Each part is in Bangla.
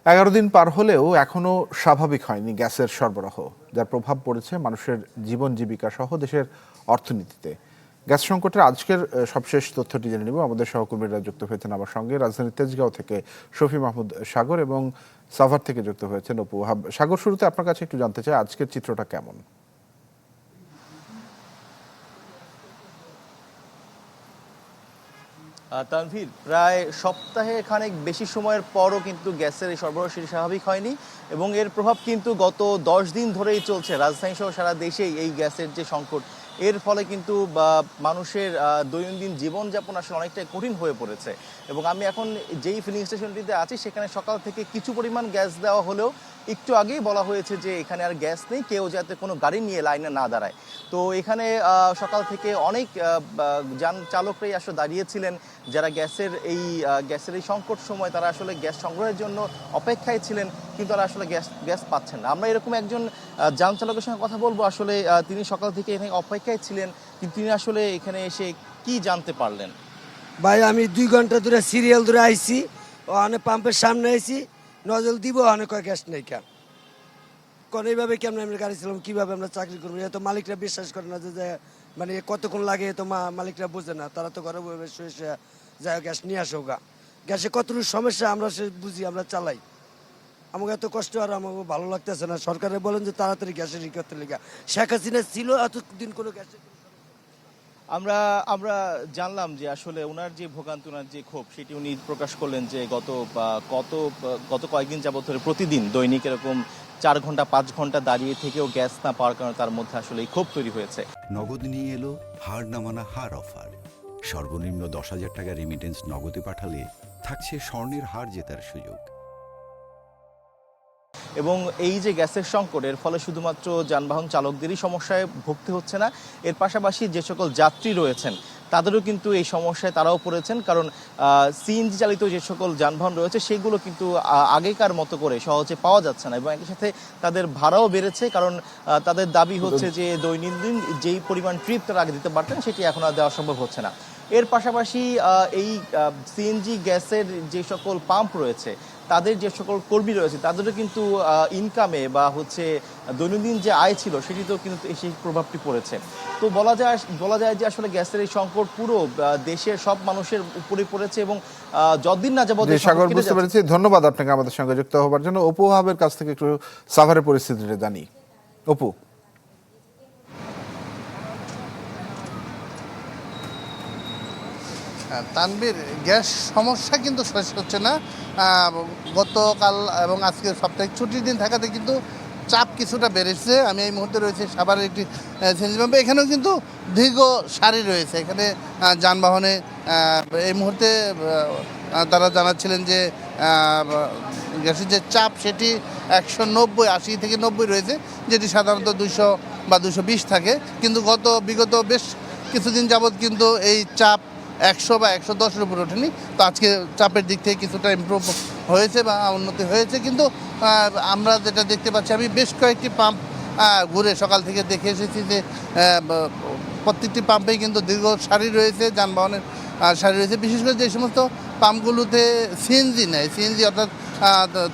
11 দিন পার হলেও এখনো স্বাভাবিক হয়নি গ্যাসের সরবরাহ, যার প্রভাব পড়েছে মানুষের জীবন জীবিকা সহ দেশের অর্থনীতিতে। গ্যাস সংকটের আজকের সবশেষ তথ্যটি জেনে নেব। আমাদের সহকর্মীরা যুক্ত হয়েছেন আমার সঙ্গে। রাজধানী তেজগাঁও থেকে শফি মাহমুদ সাগর এবং সাভার থেকে যুক্ত হয়েছেন অপু ওহাব। সাগর, শুরুতে আপনার কাছে একটু জানতে চাই আজকের চিত্রটা কেমন? তানভীর, প্রায় সপ্তাহে খানেক বেশি সময়ের পরও কিন্তু গ্যাসের এই সরবরাহ সেটি স্বাভাবিক হয়নি এবং এর প্রভাব কিন্তু গত 10 দিন ধরেই চলছে। রাজধানী সহ সারা দেশেই এই গ্যাসের যে সংকট, এর ফলে কিন্তু মানুষের দৈনন্দিন জীবনযাপন আসলে অনেকটাই কঠিন হয়ে পড়েছে। এবং আমি এখন যেই ফিলিং স্টেশনটিতে আছি সেখানে সকাল থেকে কিছু পরিমাণ গ্যাস দেওয়া হলেও একটু আগেই বলা হয়েছে যে এখানে আর গ্যাস নেই, কেউ যাতে কোনো গাড়ি নিয়ে লাইনে না দাঁড়ায়। তো এখানে সকাল থেকে অনেক যান চালকরাই আসলে দাঁড়িয়েছিলেন, যারা গ্যাসের এই সংকট সময় তারা আসলে গ্যাস সংগ্রহের জন্য অপেক্ষায় ছিলেন, কিন্তু তারা আসলে গ্যাস পাচ্ছেন না। আমরা এরকম একজন যান চালকের সঙ্গে কথা বলবো। আসলে তিনি সকাল থেকে এখানে অপেক্ষায় ছিলেন, কিন্তু তিনি আসলে এখানে এসে কি জানতে পারলেন? ভাই, আমি 2 ঘন্টা ধরে সিরিয়াল ধরে আইছি, অনেক পাম্পের সামনে আইছি, নজল দিব, অনেক গ্যাস নেই। কারণ এইভাবে কেমন আমরা গাড়ি ছিলাম, কিভাবে আমরা চাকরি করবো? এত মালিকরা বিশ্বাস করে না যে মানে কতক্ষণ লাগে, তো মালিকরা বোঝে না। তারা তো ঘরে শুয়ে যায় গ্যাস নিয়ে আসো গা। গ্যাসে কতটুকু সমস্যা আমরা সে বুঝি, আমরা চালাই। আমাকে এত কষ্ট আর আমাকে ভালো লাগতেছে না। সরকারে বলেন যে তাড়াতাড়ি গ্যাসের ই করতে লেগে। শেখ হাসিনা ছিল এতদিন কোনো গ্যাসের আমরা আমরা জানলাম যে আসলে ওনার যে ভোগান্তি, ওনার যে ক্ষোভ, সেটি উনি প্রকাশ করলেন যে গত কয়েকদিন যাবত ধরে প্রতিদিন দৈনিক এরকম 4 ঘন্টা 5 ঘন্টা দাঁড়িয়ে থেকেও গ্যাস না পাওয়ার কারণে তার মধ্যে আসলে এই ক্ষোভ তৈরি হয়েছে। নগদ নিয়ে এলো হার না মানা হার অফার। সর্বনিম্ন 10,000 টাকা রেমিটেন্স নগদে পাঠালে থাকছে স্বর্ণের হার জেতার সুযোগ। এবং এই যে গ্যাসের সংকট, এর ফলে শুধুমাত্র যানবাহন চালকদেরই সমস্যায় ভুগতে হচ্ছে না, এর পাশাপাশি যে সকল যাত্রী রয়েছেন তাদেরও কিন্তু এই সমস্যায় তারাও পড়েছেন। কারণ সিএনজি চালিত যে সকল যানবাহন রয়েছে সেগুলো কিন্তু আগেকার মতো করে সহজে পাওয়া যাচ্ছে না এবং একই সাথে তাদের ভাড়াও বেড়েছে। কারণ তাদের দাবি হচ্ছে যে দৈনন্দিন যেই পরিমাণ ট্রিপ তারা আগে দিতে পারতেন সেটি এখন আর দেওয়া সম্ভব হচ্ছে না। এর পাশাপাশি এই সিএনজি গ্যাসের যে সকল পাম্প রয়েছে, তাদের যে সকল কর্মী রয়েছে তাদেরও কিন্তু ইনকামে বা দৈনন্দিন যে আয় ছিল সেটিতেও কিন্তু সেই প্রভাবটি পড়েছে। তো বলা যায় যে আসলে গ্যাসের এই সংকট পুরো দেশের সব মানুষের উপরে পড়েছে এবং যতদিন না যাবত সাগর, বুঝতে পেরেছি। ধন্যবাদ আপনাকে আমাদের সঙ্গে যুক্ত হবার জন্য। অপু ওহাবের কাছ থেকে একটু সাভারের পরিস্থিতিটা জানি। অপু, তানভীর, গ্যাস সমস্যা কিন্তু শেষ হচ্ছে না। গতকাল এবং আজকে সাপ্তাহিক ছুটির দিন থাকাতে কিন্তু চাপ কিছুটা বেড়েছে। আমি এই মুহূর্তে রয়েছে সাভারের একটি সিএনজি পাম্পে। এখানেও কিন্তু দীর্ঘ সারি রয়েছে। এখানে যানবাহনে এই মুহূর্তে তারা জানাচ্ছিলেন যে গ্যাসের যে চাপ সেটি 80 থেকে 90 রয়েছে, যেটি সাধারণত 200 বা 220 থাকে। কিন্তু বিগত বেশ কিছুদিন যাবৎ কিন্তু এই চাপ 100 বা 110-এর উপরে ওঠেনি। তো আজকে চাপের দিক থেকে কিছুটা ইমপ্রুভ হয়েছে বা উন্নতি হয়েছে। কিন্তু আমরা যেটা দেখতে পাচ্ছি, আমি বেশ কয়েকটি পাম্প ঘুরে সকাল থেকে দেখে এসেছি যে প্রত্যেকটি পাম্পেই কিন্তু দীর্ঘ সারি রয়েছে, যানবাহনের সারি রয়েছে। বিশেষ করে যে সমস্ত পাম্পগুলোতে সিএনজি নেয়, সিএনজি অর্থাৎ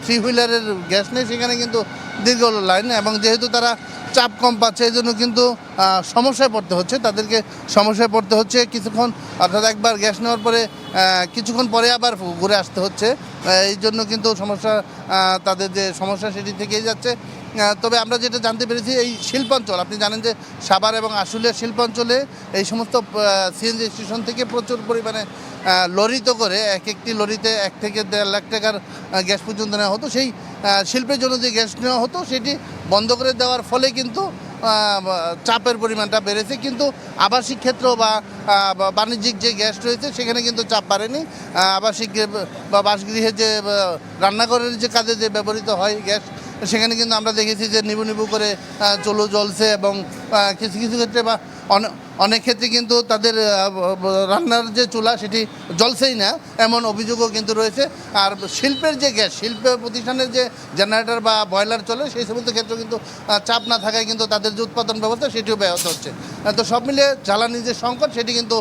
3 হুইলারের গ্যাস নেই, সেখানে কিন্তু দীর্ঘ লাইন। এবং যেহেতু তারা চাপ কম পাচ্ছে, এই জন্য কিন্তু সমস্যায় পড়তে হচ্ছে, তাদেরকে সমস্যায় পড়তে হচ্ছে কিছুক্ষণ, অর্থাৎ একবার গ্যাস নেওয়ার পরে কিছুক্ষণ পরে আবার ঘুরে আসতে হচ্ছে। এই জন্য কিন্তু তাদের যে সমস্যা সেটি থেকেই যাচ্ছে। তবে আমরা যেটা জানতে পেরেছি, এই শিল্পাঞ্চল, আপনি জানেন যে সাভার এবং আশুলিয়া শিল্পাঞ্চলে এই সমস্ত সিএনজি স্টেশন থেকে প্রচুর পরিমাণে লরিতে করে একটি লরিতে 1 থেকে 1.5 লাখ টাকার গ্যাস পর্যন্ত নেওয়া হতো। সেই শিল্পের জন্য যে গ্যাস নেওয়া হতো সেটি বন্ধ করে দেওয়ার ফলে কিন্তু চাপের পরিমাণটা বেড়েছে। কিন্তু আবাসিক ক্ষেত্র বা বাণিজ্যিক যে গ্যাস রয়েছে সেখানে কিন্তু চাপ বাড়েনি। আবাসিক বা বাসগৃহে যে রান্নাঘরের যে কাজে যে ব্যবহৃত হয় গ্যাস, সেখানে কিন্তু আমরা দেখেছি যে নিবু করে জ্বলছে এবং কিছু কিছু ক্ষেত্রে বা অনেক ক্ষেত্রে কিন্তু তাদের রান্নার যে চুলা সেটি জ্বলছেই না, এমন অভিযোগও কিন্তু রয়েছে। আর শিল্পের যে গ্যাস, শিল্প প্রতিষ্ঠানের যে জেনারেটর বা বয়লার চলে, সেই সমস্ত ক্ষেত্রে কিন্তু চাপ না থাকায় কিন্তু তাদের যে উৎপাদন ব্যবস্থা সেটিও ব্যাহত হচ্ছে। তো সব মিলিয়ে জ্বালানির যে সংকট সেটি কিন্তু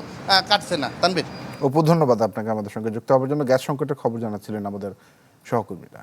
কাটছে না। তানভীর, অপু, ধন্যবাদ আপনাকে আমাদের সঙ্গে যুক্ত হবার জন্য। গ্যাস সংকটের খবর জানাচ্ছিলেন আমাদের সহকর্মীরা।